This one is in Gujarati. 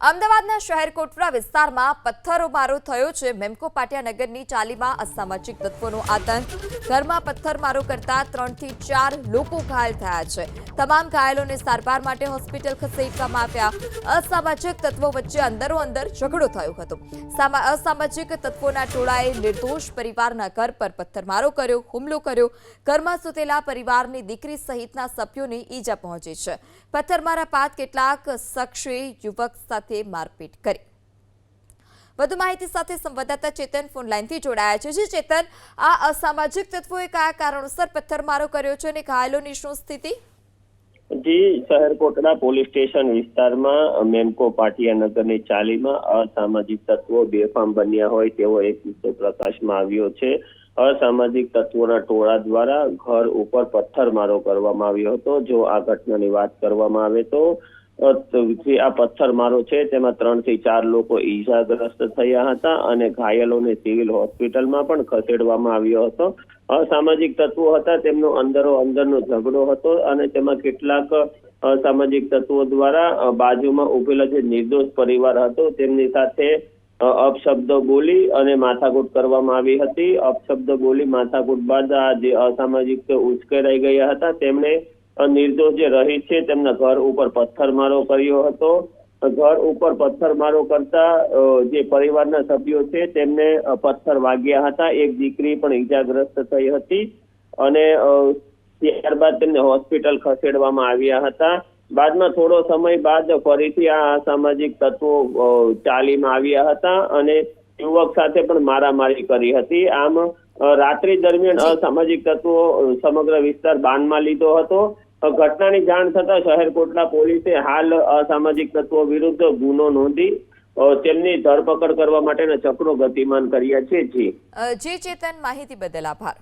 અમદાવાદના શહેર કોટડા વિસ્તારમાં પથ્થરમારો થયો છે। મેમકો પાટિયા નગરની ચાલીમાં અસામાજિક તત્વોનો આતંક। ઘરમાં પથ્થરમારો કરતા 3 થી 4 લોકો ઘાયલ થયા છે। તમામ ઘાયલોને સારવાર માટે હોસ્પિટલ ખસેડવામાં આવ્યા। અસામાજિક તત્વો વચ્ચે અંદરોઅંદર ઝઘડો થયો હતો। અસામાજિક તત્વોના ટોળાએ નિર્દોષ પરિવારના ઘર પર પથ્થરમારો કર્યો, હુમલો કર્યો। ઘરમાં સૂતેલા પરિવારની દીકરી સહિતના સભ્યોને ઈજા પહોંચી છે। પથ્થરમારા બાદ કેટલાક શખ્સે યુવક સાથે મારપીટ કરી। વધુ માહિતી સાથે સંવાદદાતા ચેતન ફોન લાઈનથી જોડાયા છે। ચેતન, આ અસામાજિક તત્વોએ કયા કારણોસર પથ્થરમારો કર્યો છે અને ઘાયલોની શું સ્થિતિ? જી, શહેર કોટડા પોલીસ સ્ટેશન વિસ્તારમાં મેમકો પાટિયા નગરની ચાલીમાં અસામાજિક તત્વો બેફામ બન્યા હોય તેવો એક કિસ્સો પ્રકાશમાં આવ્યો છે। અસામાજિક તત્વોના ટોળા દ્વારા ઘર ઉપર પથ્થરમારો કરવામાં આવ્યો હતો। જો આ ઘટનાની વાત કરવામાં આવે તો આ પથ્થરમારો છે તેમાં 3 થી 4 લોકો ઈજાગ્રસ્ત થયા હતા અને ઘાયલોને સિવિલ હોસ્પિટલમાં પણ ખસેડવામાં આવ્યો હતો। અસામાજિક તત્વો હતા તેમનો અંદરનો ઝઘડો હતો અને તેમાં કેટલાક અસામાજિક તત્વો દ્વારા બાજુમાં ઉભેલા જે નિર્દોષ પરિવાર હતો તેમની સાથે અપશબ્દો બોલી અને માથાકૂટ કરવામાં આવી હતી। અપશબ્દો બોલી માથાકૂટ બાદ આ જે અસામાજિક ઉશ્કેરાઈ ગયા હતા તેમણે નિર્દોષ જે રહી છે તેમના ઘર ઉપર પથ્થરમારો કર્યો હતો। ઘર ઉપર પથ્થરમારો કરતા જે પરિવારના સભ્યો છે તેમને પથ્થર વાગ્યા હતા। એક દીકરી પણ ઈજાગ્રસ્ત થઈ હતી અને ત્યારબાદ તેમને હોસ્પિટલ ખસેડવામાં આવ્યા હતા। બાદમાં થોડો સમય બાદ ફરીથી આ અસામાજિક તત્વો ચાલીમાં આવ્યા હતા અને યુવક સાથે પણ મારામારી કરી હતી। આમ રાત્રિ દરમિયાન અસામાજિક તત્વો સમગ્ર વિસ્તાર બાનમાં લીધો હતો। ઘટનાની જાણ થતા શહેર કોટડા પોલીસે હાલ અસામાજિક તત્વો વિરુદ્ધ ગુનો નોંધી તેમની ધરપકડ કરવા માટેના ચક્રો ગતિમાન કર્યા છે। જી ચેતન, માહિતી બદલ આભાર।